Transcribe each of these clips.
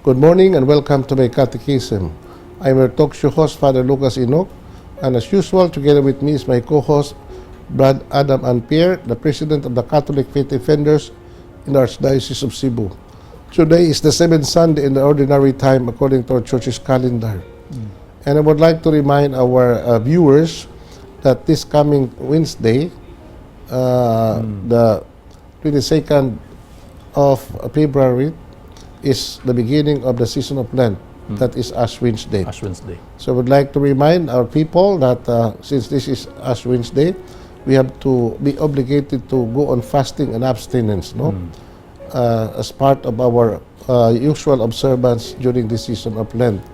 Good morning and welcome to My Catechism. I'm your talk show host, Father Lucas Inoc, and as usual, together with me is my co-host, Brad Adam and Pierre, the President of the Catholic Faith Defenders in the Archdiocese of Cebu. Today is the seventh Sunday in the Ordinary Time according to our Church's calendar. And I would like to remind our viewers that this coming Wednesday, the 22nd of February, is the beginning of the season of Lent. That is Ash Wednesday. Ash Wednesday. So I would like to remind our people that since this is Ash Wednesday, we have to be obligated to go on fasting and abstinence, as part of our usual observance during the season of Lent.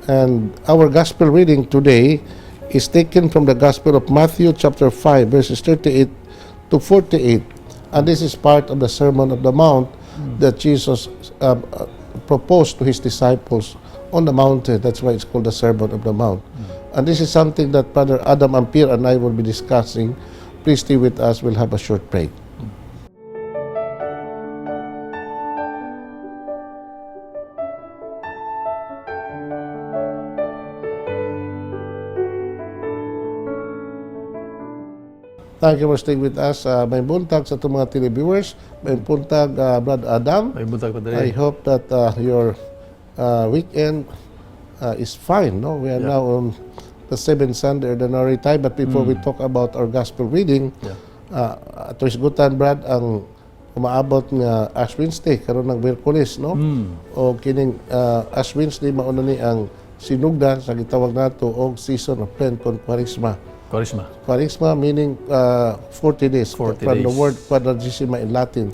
And our gospel reading today is taken from the Gospel of Matthew chapter 5, verses 38 to 48. And this is part of the Sermon of the Mount that Jesus proposed to his disciples on the mountain. That's why it's called the Sermon of the Mount. And this is something that Father Adam and Pierre and I will be discussing. Please stay with us. We'll have a short break. Thank you for staying with us. May buntag sa itong mga televiewers. May buntag, Brad Adam. May buntag pa I hope that your weekend is fine. No, we are now on the seventh Sunday Ordinary Time. But before we talk about our gospel reading, ito isgutan, Brad, ang umaabot nga Ash Wednesday karon ng Miyerkules, no? O kining Ash Wednesday mauna ni ang sinugdan sa gitawag nato og season of Lent kon Kwaresma. Quaresma meaning 40 days. 40 from days. the word quadragesima in Latin.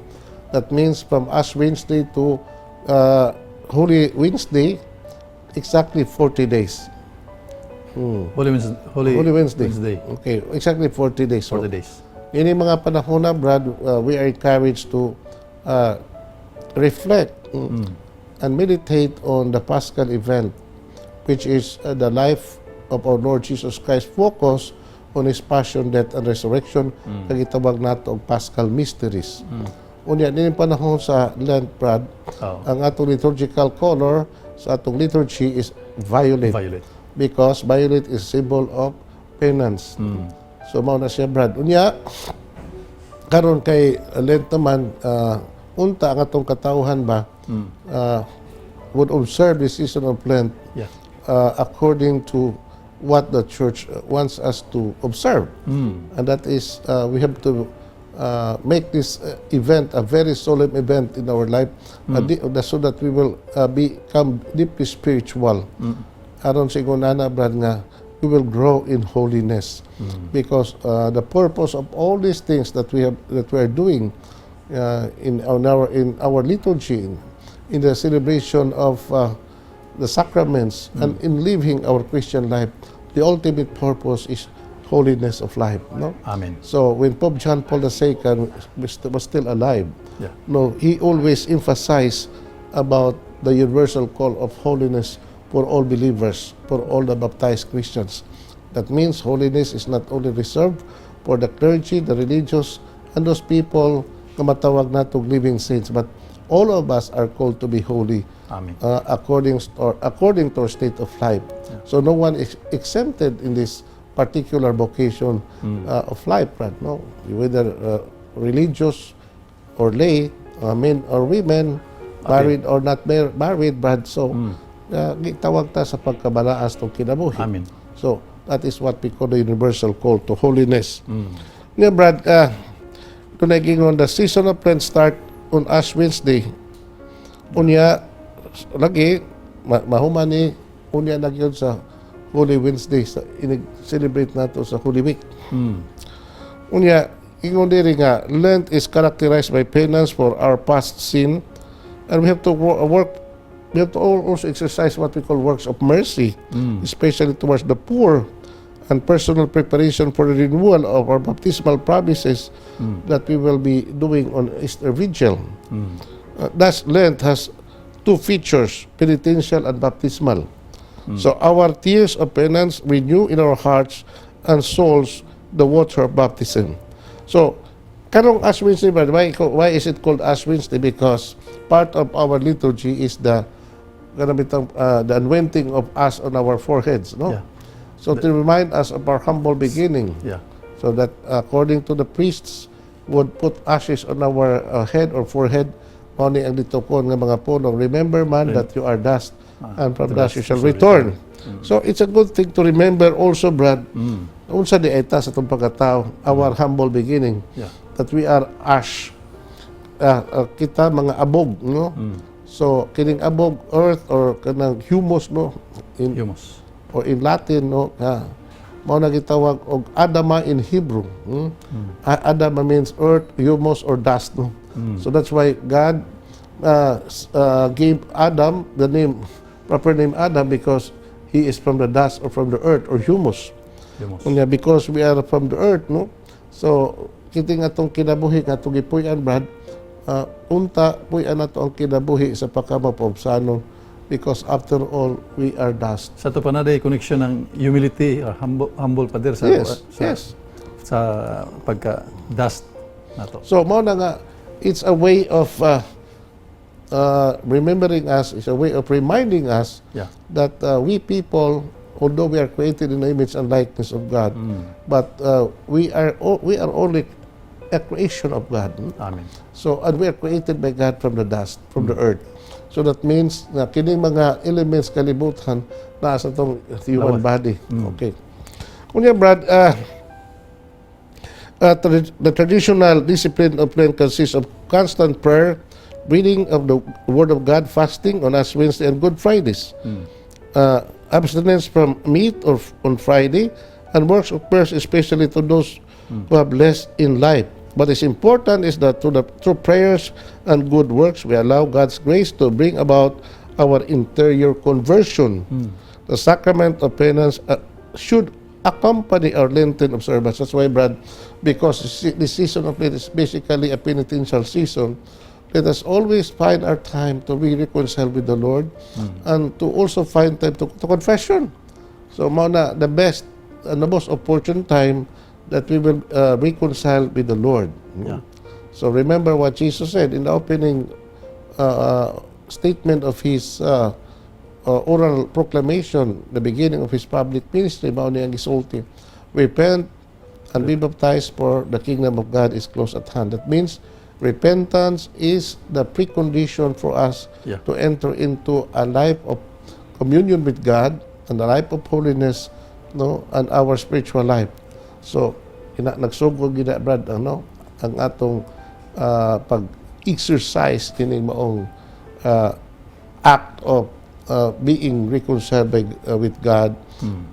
That means from Ash Wednesday to Holy Wednesday, exactly 40 days. Holy Wednesday. Okay, exactly 40 days. 40 days. Yun yung mga panahon na, Brad, we are encouraged to reflect and meditate on the Paschal event, which is the life of our Lord Jesus Christ, focus on His passion, death, and resurrection, kagitawag nato og Paschal Mysteries. Unya, din yung panahon sa Lent, Brad, ang atong liturgical color sa atong liturgy is violet. Because violet is symbol of penance. So, mao na siya, Brad. Unya, karon kay Lent naman, unta ang atong katawhan ba, would observe the season of Lent according to what the Church wants us to observe. And that is, we have to make this event a very solemn event in our life, so that we will become deeply spiritual. Aron sa igonana, Brad, nga we will grow in holiness, because the purpose of all these things that we are doing in our liturgy, in the celebration of the sacraments, and in living our Christian life, the ultimate purpose is holiness of life. No? Amen. So when Pope John Paul II was still alive, no, he always emphasized about the universal call of holiness for all believers, for all the baptized Christians. That means holiness is not only reserved for the clergy, the religious, and those people na matawag natong living saints, but all of us are called to be holy. Amen. According to our state of life. So no one is exempted in this particular vocation of life, right? No, whether religious or lay, men or women, married or not married, Brad. So gitawag ta sa pagkabalaas ng kinabuhi. Amen. So that is what we call the universal call to holiness. Nga, Brad, on the season of Lent start on Ash Wednesday. Unya lagi mahuman ni unya na gyud sa Holy Wednesday, sa celebrate nato sa Holy Week. Unya ingon diri nga Lent is characterized by penance for our past sin, and we have to also exercise what we call works of mercy, especially towards the poor, and personal preparation for the renewal of our baptismal promises that we will be doing on Easter Vigil. Thus, Lent has two features, penitential and baptismal. So our tears of penance renew in our hearts and souls the water of baptism. So, karong Ash Wednesday, why is it called Ash Wednesday? Because part of our liturgy is the the anointing of us on our foreheads, no? Yeah. So to remind us of our humble beginning. Yeah. So that according to the priests would put ashes on our head or forehead, only ang litukon ng mga puno. Remember man that you are dust, and from dust you shall return. So it's a good thing to remember also, Brad, unsa di eta sa itong pagkatao, our humble beginning, that we are ash. Kita mga abog, no? So kining abog, earth or kanang humus, no? Humus. Or in Latin, no? Mao na gitawag og Adama in Hebrew. Adama means earth, humus, or dust, no? So that's why God gave Adam the name, proper name Adam, because he is from the dust or from the earth or humus. Kunya because we are from the earth, no? So kiting atong kinabuhi nga atong gipuy-an, Brad, unta puy-an nato ang kinabuhi sa pagkamapobsanon, because after all we are dust. Sa to pa na day connection ng humility or humble pa der sa sa pagka dust nato. So mao na nga, it's a way of remembering us, it's a way of reminding us that we people, although we are created in the image and likeness of God, but we are only a creation of God. Amen. So, and we are created by God from the dust, from the earth. So that means na kining mga elements kalibutan na sa tong human body. Okay. Kunya, Brad, the traditional discipline of Lent consists of constant prayer, reading of the Word of God, fasting on Ash Wednesday and Good Fridays, abstinence from meat or on Friday, and works of prayer, especially to those who have less in life. What is important is that through prayers and good works, we allow God's grace to bring about our interior conversion. The sacrament of penance should accompany our Lenten observance. That's why, Brad, because the season of Lent is basically a penitential season, let us always find our time to be reconciled with the Lord and to also find time to confession. So, mauna, the best and the most opportune time that we will reconcile with the Lord. So remember what Jesus said in the opening statement of his oral proclamation, the beginning of his public ministry, mao ni ang gisulti, repent and be baptized, for the kingdom of God is close at hand. That means repentance is the precondition for us to enter into a life of communion with God and a life of holiness, no, and our spiritual life. So nagsugod gina, Brad, ang atong pag-exercise kining maong act of being reconciled with God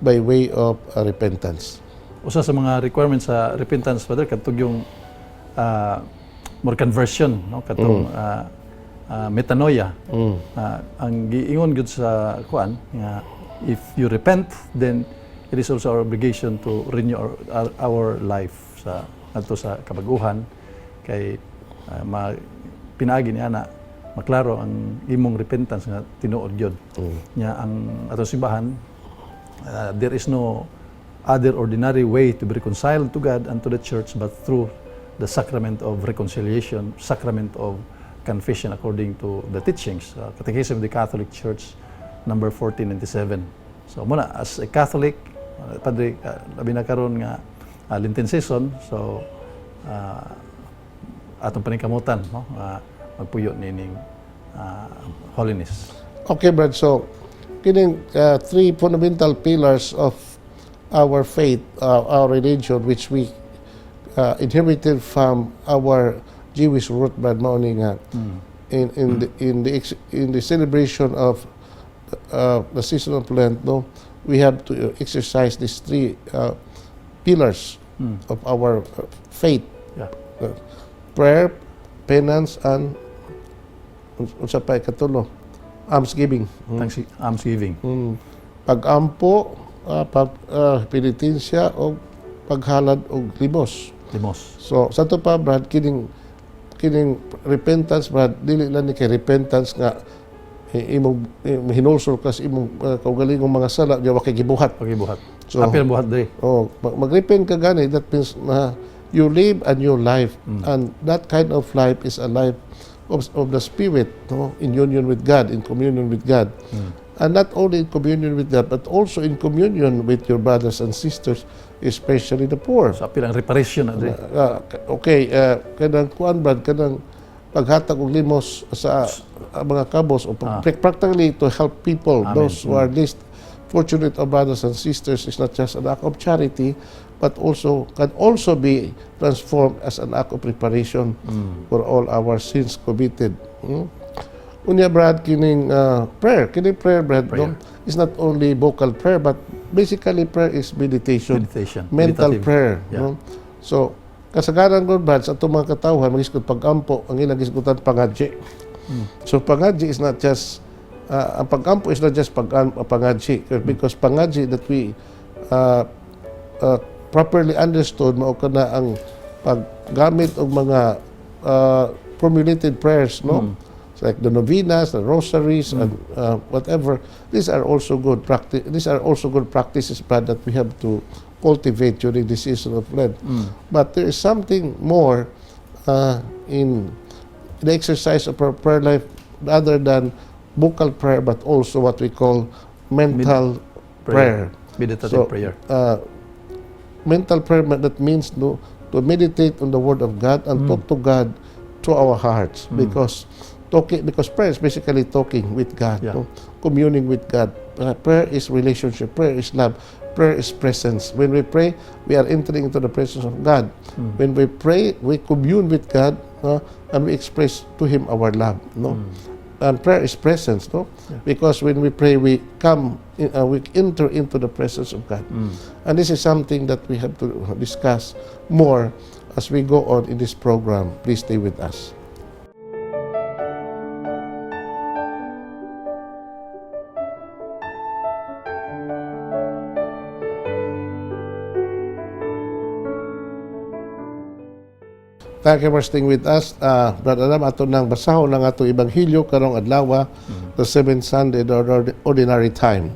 by way of repentance. Usa sa mga requirements sa repentance, Father, katong yung more conversion, no? Katong metanoia. Ang giingon gud sa kuan nga if you repent, then it is also our obligation to renew our life sa adto sa kabaguhan, kay pinaagi ni ana maklaro ang imong repentance nga tinuod gyud nya ang atong simbahan. There is no other ordinary way to be reconciled to God and to the church but through the sacrament of reconciliation, sacrament of confession, according to the teachings, Catechism of the Catholic Church number 1497. So muna, as a Catholic, Padre, labi na karon nga Lenten season, so atong paningkamutan, no? Magpuyo nining holiness. Okay, Brad. So, kining three fundamental pillars of our faith, our religion, which we inherited from our Jewish root, Brad, mao ni nga in the celebration of the season of Lent, no, we have to exercise these three pillars of our faith: prayer, penance, and unsa pa katulo, almsgiving. Almsgiving. Pag-ampo, penitensya, o paghalad og limos. So sa to pa, Brad, kining repentance, Brad, dili lang ni kay repentance nga imong hinulsol kas imong kaugalingong mga sala diya wa kay gibuhat. So apil buhat diri. Mag-repent ka gani, that means na you live a new life, and that kind of life is a life of the Spirit, no? In union with God, in communion with God. And not only in communion with God, but also in communion with your brothers and sisters, especially the poor. Sa pilang reparation na din. Kanang kuan brad, kanang paghatag og limos sa mga kabos o practically to help people. Amen. Those who are least fortunate of brothers and sisters is not just an act of charity, but also can also be transformed as an act of preparation for all our sins committed. Unya brad, kining prayer, brad, no? Is not only vocal prayer, but basically prayer is meditation. Mental Meditative prayer. Yeah. No? So, kasagaran ko brad, sa itong mga katawhan, mag-isgot pagampo, ang ilang isgutan pangadji. So, pangadji is not just, ang pagampo is not just pangadji, because pangadji that we properly understood, mao kana ang paggamit og mga formulated prayers, no? Like the novenas, the rosaries, and whatever. These are also good practice. These are also good practices, but that we have to cultivate during the season of Lent. But there is something more in the exercise of our prayer life, other than vocal prayer, but also what we call mental prayer. Meditative prayer. Mental prayer, that means to meditate on the Word of God and talk to God through our hearts, because prayer is basically talking with God, no? Communing with God. Prayer is relationship. Prayer is love. Prayer is presence. When we pray, we are entering into the presence of God. When we pray, we commune with God, and we express to Him our love. No? And prayer is presence, no? Because when we pray, we enter into the presence of God. And this is something that we have to discuss more as we go on in this program. Please stay with us. Thank you for staying with us. Brother Adam, ato nang basahon ng ato Ebanghelyo karong adlaw, the 7th Sunday, the ordinary time.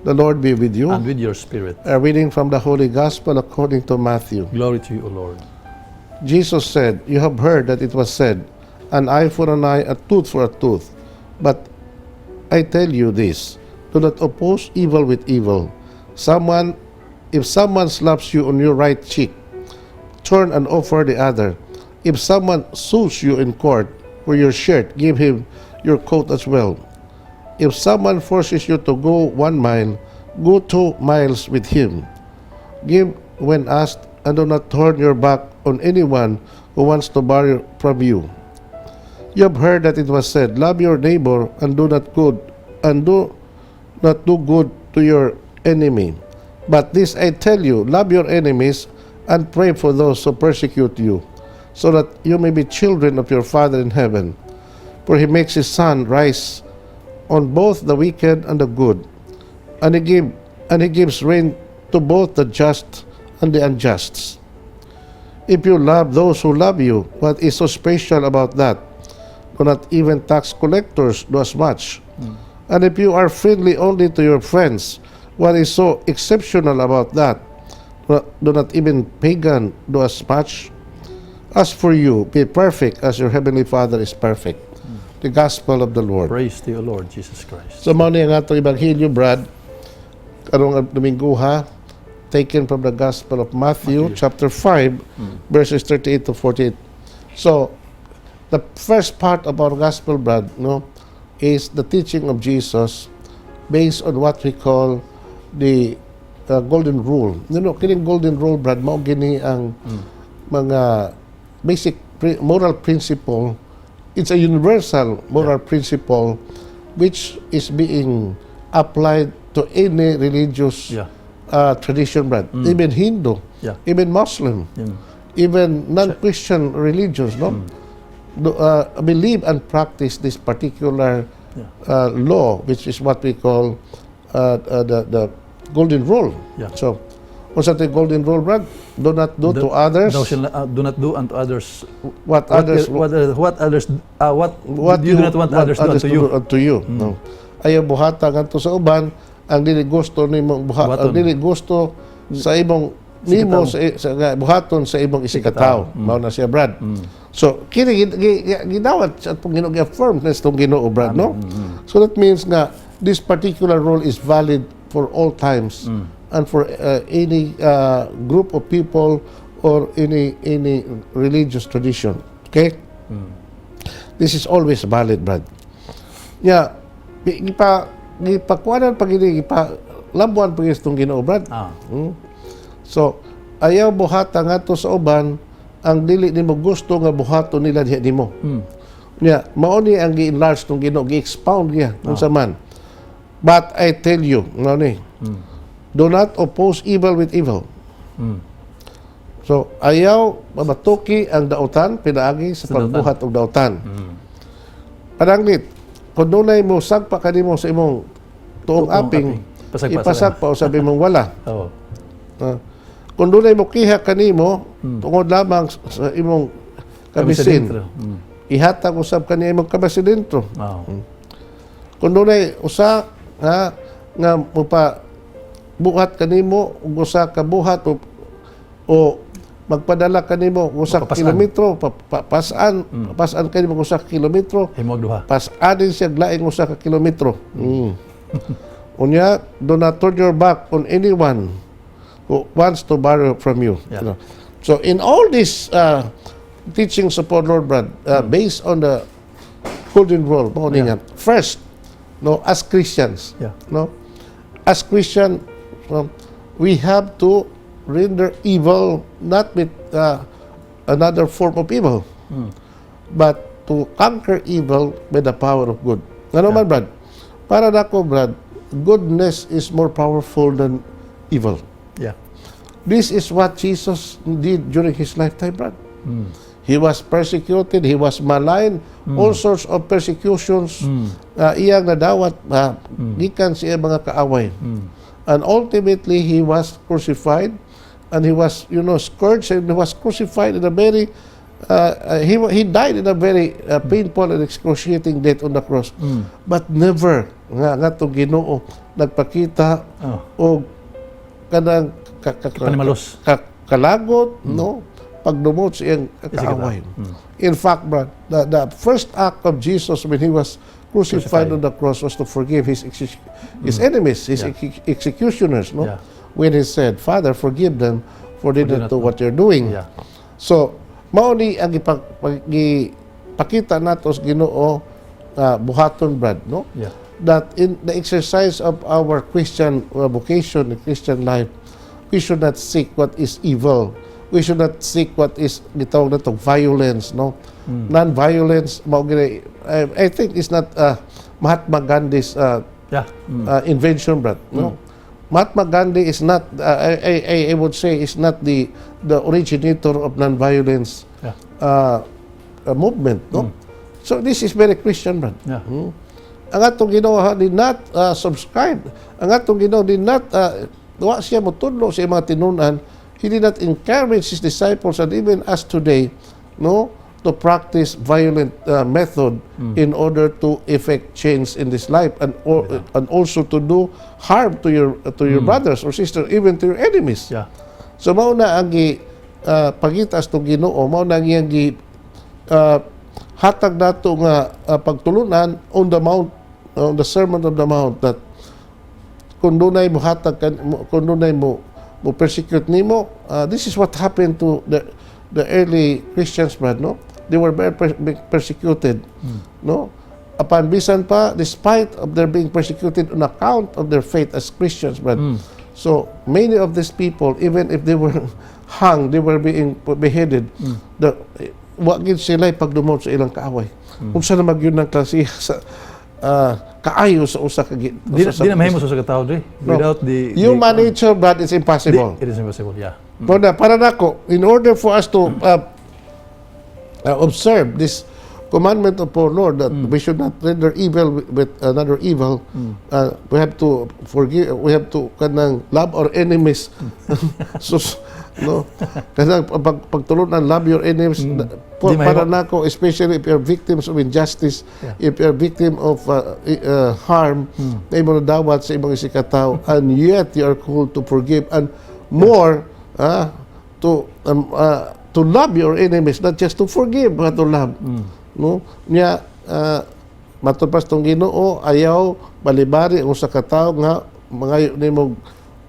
The Lord be with you. And with your spirit. A reading from the Holy Gospel according to Matthew. Glory to you, O Lord. Jesus said, "You have heard that it was said, an eye for an eye, a tooth for a tooth. But I tell you this, do not oppose evil with evil. If someone slaps you on your right cheek, turn and offer the other. If someone sues you in court for your shirt, give him your coat as well. If someone forces you to go 1 mile, go 2 miles with him. Give when asked, and do not turn your back on anyone who wants to borrow from you. You have heard that it was said, love your neighbor and do not do good to your enemy. But this I tell you, love your enemies and pray for those who persecute you, so that you may be children of your Father in heaven. For He makes His sun rise on both the wicked and the good, and He gives rain to both the just and the unjust. If you love those who love you, what is so special about that? Do not even tax collectors do as much. And if you are friendly only to your friends, what is so exceptional about that? Do not even pagan do as much? As for you, be perfect as your Heavenly Father is perfect. The Gospel of the Lord. Praise to you, Lord Jesus Christ. So, mao ni ang atong Ebanghelyo, Brad, karong Domingo ha, taken from the Gospel of Matthew. Chapter 5, verses 38 to 48. So, the first part of our Gospel, Brad, no, is the teaching of Jesus based on what we call the golden rule. Kining golden rule, Brad, mao gini ang mga basic moral principle. It's a universal moral principle which is being applied to any religious tradition, Brad. Even Hindu, even Muslim, even non-Christian religions, no? Believe and practice this particular law, which is what we call the golden rule. So, what's that the golden rule, Brad? Do not do to others. Thou shalt do not do unto others what you do not want others to do unto you. No. Ayaw buhatan ngadto sa uban ang dili gusto nimo ang dili gusto sa imong nimo sa buhaton sa imong isikataw. Mao na siya, Brad. So kini gidawat sa atong Ginoo, gi-affirm na itong Ginoo, brad, no? So that means nga this particular rule is valid for all times and for any group of people or any religious tradition. Okay? This is always valid, brad. Yeah, gipakuanan pag labuan pag itong Ginoo, brad. So, ayaw buhata nga to sa uban ang dili nimo gusto nga buhaton nila diha nimo. Yeah, mao ni ang gi-enlarge tong Ginoo, gi-expound niya unsa man. But I tell you, mao ni. Do not oppose evil with evil. So, ayaw mamatuki ang dautan pinaagi sa pagbuhat og dautan. Pananglit, kung dunay mo sagpa kanimo sa imong tuong aping, ipasag pa o sabi mong wala. Kung dunay mo kiha kanimo tungod lamang sa imong kabisin, ihatag usab kanimo imong kabisin dentro. Kung dunay usa nga buhat kanimo ug usa ka buhat o magpadala kanimo usa ka kilometro, pasan kanimo usa ka kilometro, pasanin siya laing usa ka kilometro. Unya, do not turn your back on anyone who wants to borrow from you. You know? So in all these teachings of our Lord, brad, based on the golden rule, first, no, as Christians, no, as Christian, we have to render evil not with another form of evil, but to conquer evil by the power of good. Ano man, brad? Para nako, brad, goodness is more powerful than evil. This is what Jesus did during his lifetime, brad. He was persecuted, he was maligned, all sorts of persecutions iyang nadawat gikan sa iyang mga kaaway. And ultimately, he was crucified and he was, scourged and he was crucified in a very, he died in a very painful and excruciating death on the cross. But never nga itong Ginoo nagpakita o kanang kalagot, no, pagdumot sa iyang kaaway. In fact, brad, the first act of Jesus when he was crucified on the cross was to forgive his enemies, his executioners, no? When he said, Father, forgive them, for they don't know what they're doing. So, mao ni ang ipakita nato sa Ginoo buhaton, brad, no? That in the exercise of our Christian vocation, the Christian life, we should not seek what is evil. We should not seek what is gitawag natong violence, no? Non-violence, I think is not Mahatma Gandhi's invention, brad, no? Mahatma Gandhi is not, I would say, is not the originator of non-violence movement, no? So this is very Christian, brad. Ang atong Ginoo did not subscribe. Ang atong Ginoo did not wa siya motudlo sa mga tinunan. He did not encourage his disciples and even us today, no, to practice violent method in order to effect change in this life and also to do harm to your brothers or sisters, even to your enemies. So mao na ang pagitas tong Ginoo, mao na ang hatag nato nga pagtulunan on the mount, on the Sermon of the Mount, that kung dunay mo hatag kung dunay mo persecute nimo, this is what happened to the early Christians, brad, no? They were very persecuted, no? Upon bisan pa, despite of their being persecuted on account of their faith as Christians, brad. So many of these people, even if they were hung, they were being beheaded, wa gid sila pagdumot sa ilang kaaway. Kung saan na magyud ng klase sa kaayo sa usa ka di na mahimo sa tao without the human nature, brad, it's impossible. It is impossible, Para nako, in order for us to observe this commandment of our Lord that we should not render evil with another evil, we have to forgive, we have to kanang love our enemies. So, no, kanang pagtulunan, love your enemies. Para nako, especially if you're victims of injustice, if you're victim of harm, na imo dawat sa ibang isikataw, and yet you are called to forgive and more to to love your enemies, not just to forgive, but to love. No? Nya, matulpas tong Ginoo, ayaw balibari ang usa ka tawo nga mangayo nimo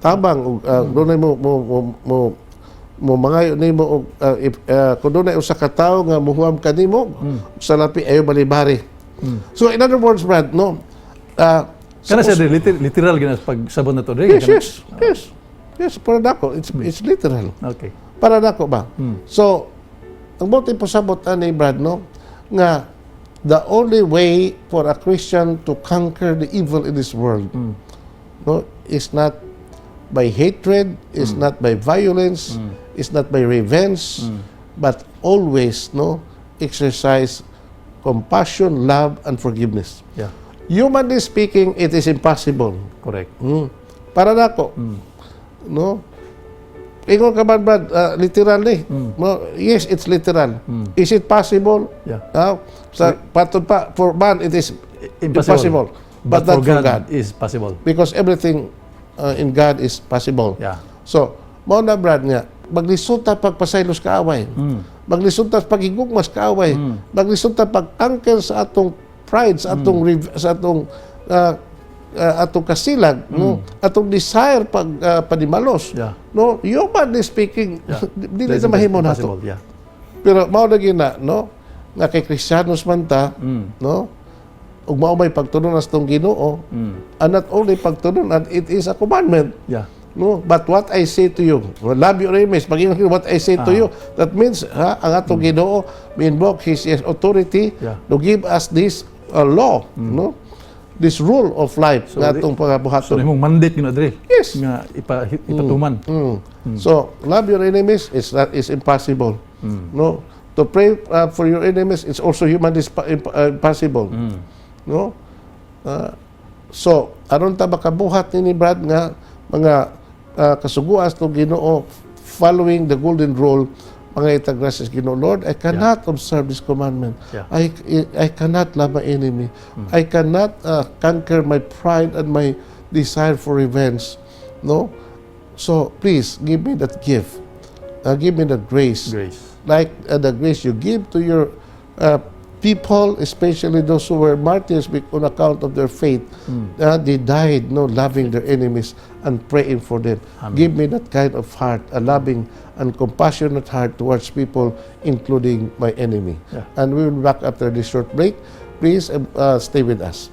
tabang, doon mo mangayo nimo kung doon ay usa ka tawo nga muhuam kanimo sa lapi ayaw balibari. So in other words, Brad, no, kana siya literal gina pagsabot na to. Yes, para nako, it's literal. Okay. Para nako ba? So, ang buti po sabot ani Brad, no, nga the only way for a Christian to conquer the evil in this world, no, is not by hatred, is not by violence, is not by revenge, but always, no, exercise compassion, love, and forgiveness. Yeah. Humanly speaking, it is impossible. Correct. Para nako, no? Ingon ka ba, Brad, literally? No, yes, it's literal. Is it possible? Yeah. Sa patod pa, for man, it is impossible. But not for God. Is possible. Because everything in God is possible. Yeah. So, mo na, Brad, nga, maglisod ta pagpasaylos kaaway. Maglisod ta paghigugmas kaaway. Maglisod ta pag-anchor sa atong pride, sa atong atong kasilag, no, atong desire panimalos. Yeah. No, humanly speaking, dili na mahimo nato. Yeah. Pero mao na gina, no, nga kay Kristiyanos man ta, no, ug mao may pagtunon sa tong Ginoo, and not only pagtunon, and it is a commandment. Yeah. No, but what I say to you, love your enemies. Pag what I say to you, that means ang atong Ginoo invoke His authority to give us this law, no, this rule of life nga atong pagabuhaton. So imong mandate yun adre. Yes. Nga ipatuman. So love your enemies is impossible. No, to pray for your enemies is also humanly impossible. No, so aron ta makabuhat ni Brad nga mga kasuguas ng Ginoo following the golden rule, mga itagracias Ginoo, Lord, I cannot observe this commandment. I cannot love my enemy. I cannot conquer my pride and my desire for revenge. No? So, please, give me that gift. Give me that grace. Like the grace you give to your people, especially those who were martyrs on account of their faith. They died, no, loving their enemies and praying for them. Amen. Give me that kind of heart, a loving and compassionate heart towards people, including my enemy. And we will be back after this short break. Please stay with us.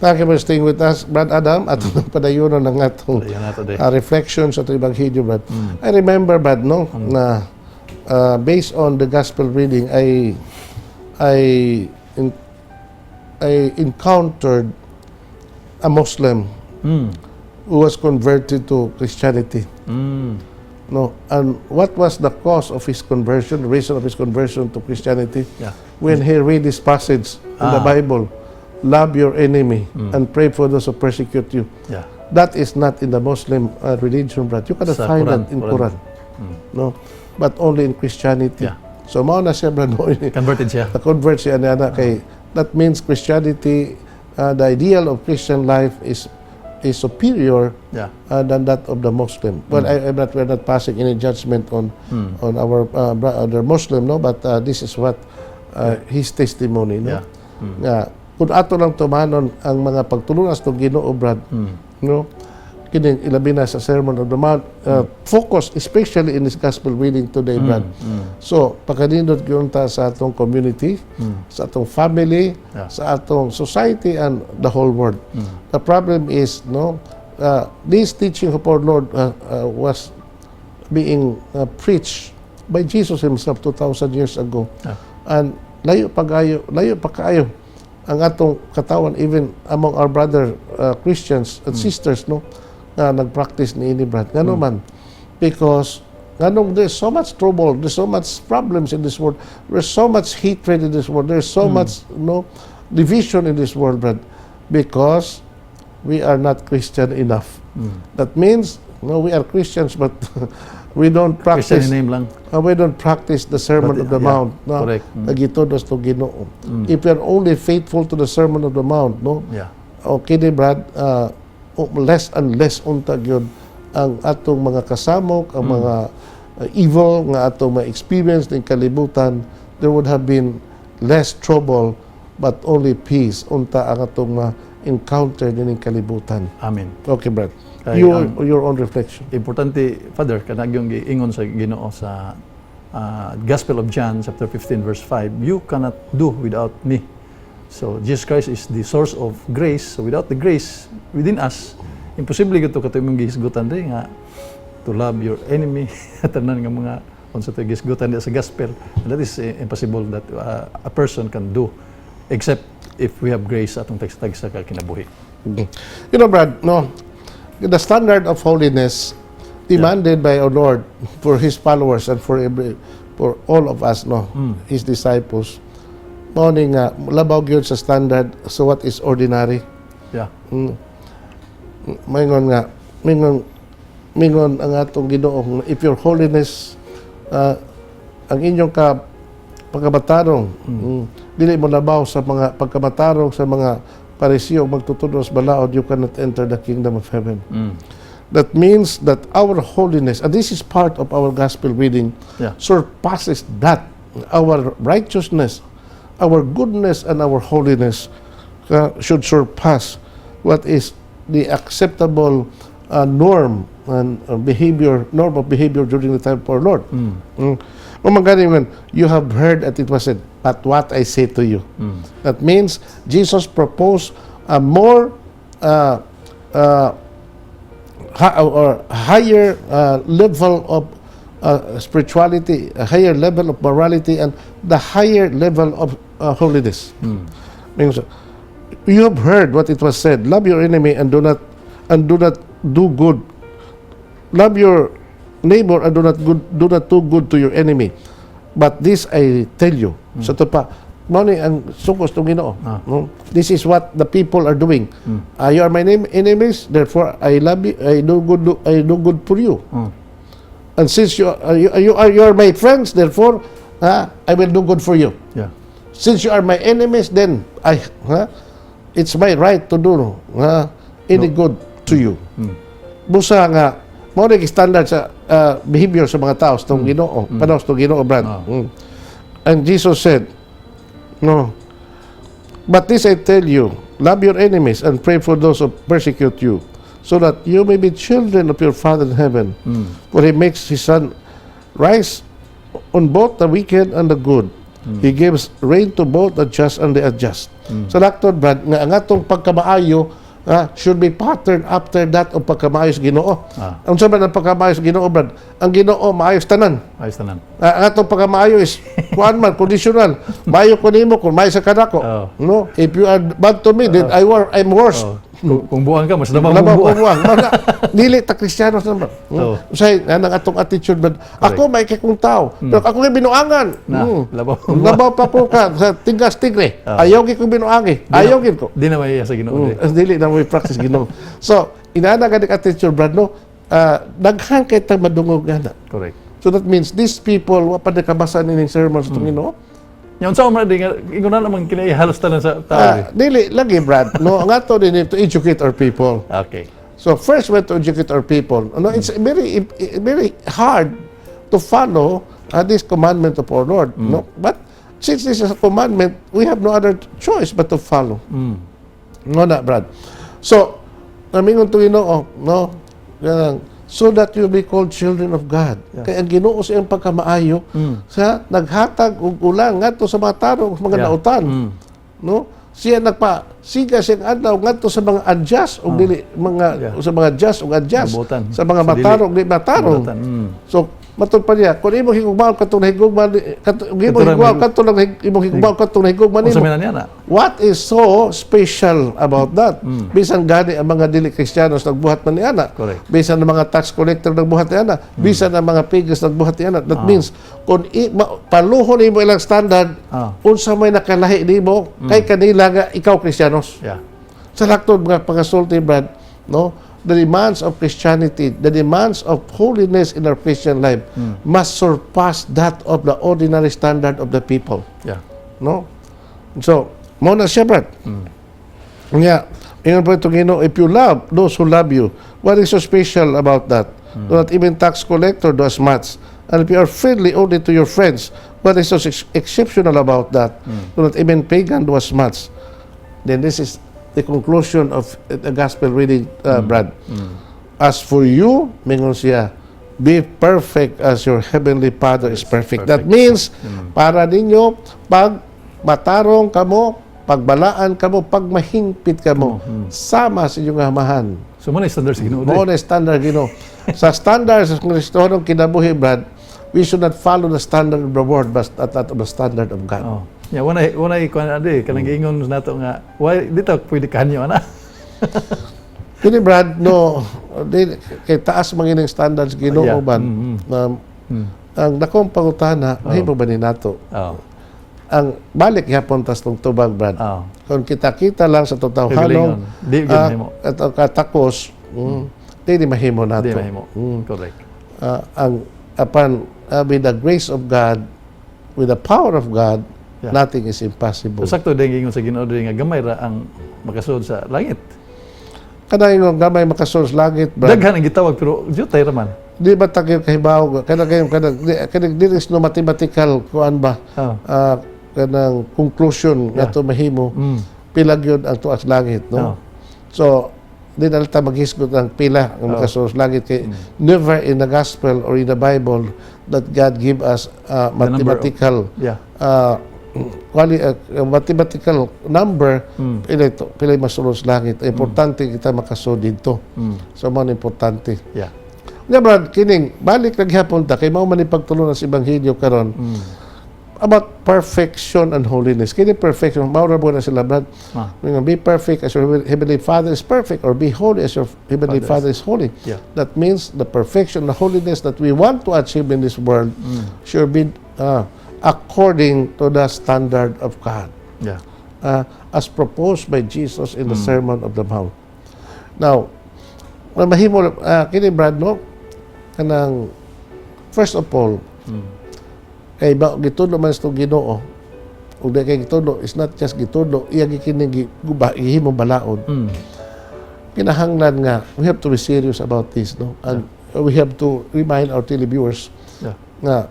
Thank you for staying with us, Brad Adam, at padayonon ng atong reflections sa itong Ebanghelyo, Brad. I remember, Brad, no, na based on the gospel reading, I encountered a Muslim who was converted to Christianity. No, and what was the cause of his conversion, the reason of his conversion to Christianity? When he read this passage in the Bible, love your enemy and pray for those who persecute you. That is not in the Muslim religion, Brad. You cannot find that in Quran. No, but only in Christianity. So mao na siya, Brad. Converted siya. Na-convert siya na kay that means Christianity, the ideal of Christian life is superior than that of the Muslim. Well, we're not passing any judgment on our other Muslim, no, but this is what his testimony, no. Kung ato lang tumanon ang mga pagtulunas ng Ginoo, Brad, no, kining ilabi na sa Sermon on the Mount, focus especially in this gospel reading today, Brad. So pagkanindot gyud ta sa atong community, sa atong family, sa atong society and the whole world. The problem is, no, this teaching of our Lord was being preached by Jesus himself 2,000 years ago, and layo pa kaayo ang atong katawan, even among our brother Christians and sisters, no, na nag-practice ni ini, Brad. Ngano man, because there's so much trouble, there's so much problems in this world, there's so much hatred in this world, there's so much, no, division in this world, Brad, because we are not Christian enough. That means, no, we are Christians, but We don't Christian practice name lang. we don't practice the Sermon But, of the yeah, Mount. No? correct. Nagitudos to Ginoo. If we are only faithful to the Sermon of the Mount, no? Yeah. Okay, di Brad, less and less untag yun ang atong mga kasamok, ang mga evil nga atong ma-experience ng kalibutan, there would have been less trouble but only peace unta ang atong ma-encounter din ng kalibutan. Amen. Okay, Brad. Kay Your own reflection. Importante, Father, kanag yung giingon sa Ginoo sa Gospel of John, chapter 15, verse 5, you cannot do without me. So, Jesus Christ is the source of grace. So, without the grace within us, imposible ito kato yung gihisgutan din nga to love your enemy. Tanan nga mga kung sa ito gihisgutan din sa Gospel. And that is impossible that a person can do except if we have grace atong tagsa sa kinabuhi. Okay. You know, Brad, no, the standard of holiness demanded by our Lord for His followers and for all of us, no, His disciples. Morning nga labaw gyud sa standard, so what is ordinary? Yeah. Mingon ang atong Ginoo, if your holiness ang inyong pagkabatarong dili mo labaw sa mga pagkabatarong sa mga Parisiyo magtutudo sa balaod, you cannot enter the kingdom of heaven. That means that our holiness, and this is part of our gospel reading, surpasses that. Our righteousness, our goodness, and our holiness should surpass what is the acceptable norm of behavior during the time of our Lord. You have heard that it was said, but what I say to you. That means Jesus proposed a more higher level of spirituality, a higher level of morality, and the higher level of holiness. Means, you have heard what it was said: love your enemy and do not do good. Love your neighbor and do not do good to your enemy. But this I tell you. So ito pa, mao ni ang sukos ng Ginoo. No? This is what the people are doing. You are my enemies, therefore I love you. I do good for you. And since you are my friends, therefore I will do good for you. Yeah. Since you are my enemies, then it's my right to do any good to you. Busa nga mao ni standard sa behavior sa mga tao sa Ginoo, panos sa Ginoo, Brad. And Jesus said, no, but this I tell you, love your enemies and pray for those who persecute you, so that you may be children of your Father in heaven. For He makes His sun rise on both the wicked and the good. He gives rain to both the just and the unjust. Sa laktod, Brad, nga ang atong pagkamaayo should be patterned after that of pagkamaayos Ginoo. Ang sabi ng pagkamaayos Ginoo, Brad, ang Ginoo maayos tanan. Ayos tanan. Ang atong pagkamaayo is kuan man, conditional. Maayo ko nimo kung maayo sa kanako. No? If you are bad to me, then I'm worse. Kung buang ka, mas namang buang. Dili ta Kristiyano sa naman. Usay nang atong attitude, Brad. Ako may kung tao, pero ako nga binuangan. Labaw pa ko ka sa tigas tigre. Ayaw gi ko binuangi. Ayaw gi ko. Di na may sa Ginoo. Dili na may practice Ginoo. So, inana gani attitude, Brad, no? Daghan kay ta madungog gana. Correct. So that means these people wa pa nakabasa ning sermons sa Ginoo. Yung sa mga ingon na naman kinahalos tanan sa tao. Dili lagi, Brad. No, ang ato din to educate our people. Okay. So first we have to educate our people. No, it's very hard to follow this commandment of our Lord. No, but since this is a commandment, we have no other choice but to follow. No, na, Brad. So, namingon to Ginoo, no, so that you be called children of God. Kaya ang Ginoo sa iyang pagkamaayo sa naghatag og ulang ngadto sa mga tarong mga nautan. No? Siya nagpasiga siyang adlaw ngadto sa mga unjust o dili mga sa mga just o unjust sa mga matarong di matarong. So matud pa niya kung imong higugmaon katong higugman katong higugman nimo. What is so special about that? Bisan gani ang mga dili Kristiyanos nagbuhat man niana. Bisan ang mga tax collector nagbuhat niana. Bisan ang mga pigs nagbuhat niana. That means kung paluhon nimo ilang standard unsa may nakalahi nimo kay kanila nga ikaw Kristiyanos. Sa laktod mga pagasulti, Brad, no? the demands of Christianity, the demands of holiness in our Christian life must surpass that of the ordinary standard of the people. Yeah. No? So, mo na siya, Brad. Yeah. Ingon po itong Ginoo, if you love those who love you, what is so special about that? Do not even tax collector do as much. And if you are friendly only to your friends, what is so exceptional about that? Do not even pagan do as much. Then this is the conclusion of the gospel reading, Brad. As for you, mingon siya, be perfect as your heavenly Father is perfect. That means, para ninyo, pag matarong kamo, pagbalaan kamo, pag mahingpit kamo, sama sa inyong amahan. So, muna yung standard sa Ginoo. Mo na standard, Ginoo. Sa standard sa Kristohanong kinabuhi, Brad, we should not follow the standard of the world, but that of the standard of God. Oh. Yeah, una kanang giingon nato nga, why dito pwede kanyo ana? Kini Brad, no, kay taas mangining standards Ginoo ban. Ang dakong pangutana, mahimo ba ni nato? Ang balik yapon tas tong tubag, Brad. Kung kita-kita lang sa totawhanong di gyud mahimo. At katakos, di mahimo nato. Di mahimo. Correct. Ang apan with the grace of God, with the power of God, nothing is impossible. So, sakto din gingon sa Ginoo nga gamay ra ang makasud sa langit. Kada yung gamay makasource langit, Brad. Daghan ang gitawag pero jutay ra man. Di ba tayo kahibaw? Kanang is no mathematical kuan ba? Kanang conclusion nga to mahimo. Pila gyud ang tuas langit, no? So, di na ta maghisgot ang pila ang makasource langit kay never in the gospel or in the Bible that God give us mathematical mathematical number pila masulos langit. Importante kita makasud dito. So mo importante. Nga Brad, kining balik naghapon ta kay mao man ipagtulon sa ebanghelyo karon about perfection and holiness. Kini perfection, mao ra na sila, Brad. Be perfect as your heavenly Father is perfect, or be holy as your heavenly Father is holy. That means the perfection, the holiness that we want to achieve in this world should be according to the standard of God. As proposed by Jesus in the Sermon of the Mount. Now, mahimo kini, Brad, no? Kanang first of all, kay ba gitudo man sa Ginoo, ug di kay gitudo is not just gitudo, iya gikining gihimo balaod. Kinahanglan nga we have to be serious about this, no? And we have to remind our televiewers nga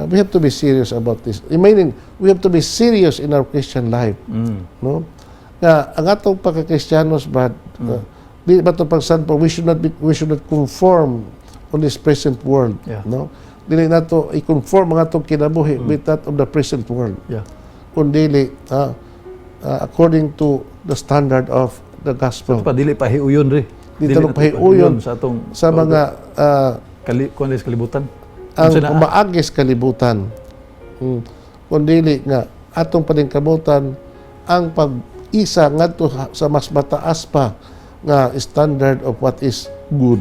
we have to be serious about this. Meaning, we have to be serious in our Christian life, no? Nga ang atong pagka-Kristiyanos, Brad, di ba to pagsanpo, we should not conform on this present world, no? Dili nato i-conform ang atong kinabuhi with that of the present world. Kundi according to the standard of the gospel. Pa dili pahiuyon ri. Dili pahiuyon sa atong sa mga kalibutan. Ang maagis kalibutan. Kundi nga atong paningkamutan ang pag-isa ngadto sa mas mataas pa nga standard of what is good.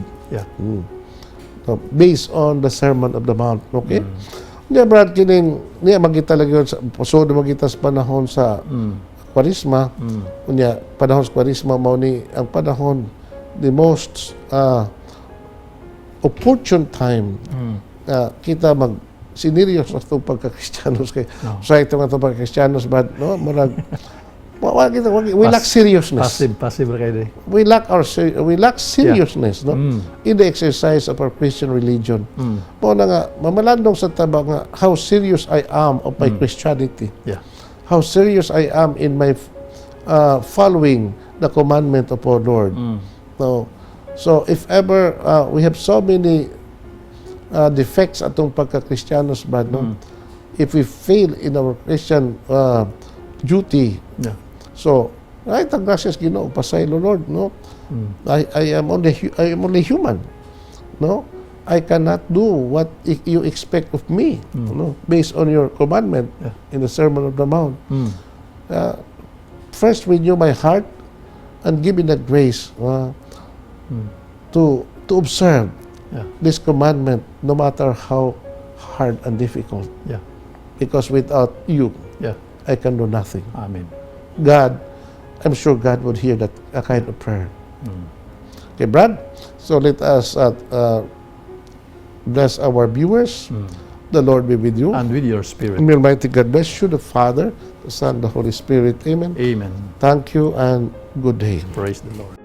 So, based on the Sermon of the Mount. Okay? Niya, Brad, kining niya magita lagi sa pasod magita sa panahon sa Kwarisma. Niya, panahon sa Kwarisma mao ni ang panahon the most opportune time kita mag sinirios sa itong pagka-Kristiyanos kay sa itong pagka-Kristiyanos, Brad, no? Marag we lack seriousness. Passive ra kay We lack seriousness, no? In the exercise of our Christian religion. Mo na nga mamalandong sa taba nga how serious I am of my Christianity. How serious I am in my following the commandment of our Lord. No. So if ever we have so many defects atong pagka-Kristiyanos, Brad, no? If we fail in our Christian duty, so, right, ang gracias Ginoo, pasaylo Lord, no? I am only human, no? I cannot do what you expect of me, no? Based on your commandment in the Sermon of the Mount. First, renew my heart and give me the grace to observe this commandment, no matter how hard and difficult. Because without you, I can do nothing. Amen. God, I'm sure God would hear that kind of prayer. Okay, Brad. So let us bless our viewers. The Lord be with you. And with your spirit. May Almighty God bless you, the Father, the Son, the Holy Spirit. Amen. Amen. Thank you and good day. Praise the Lord.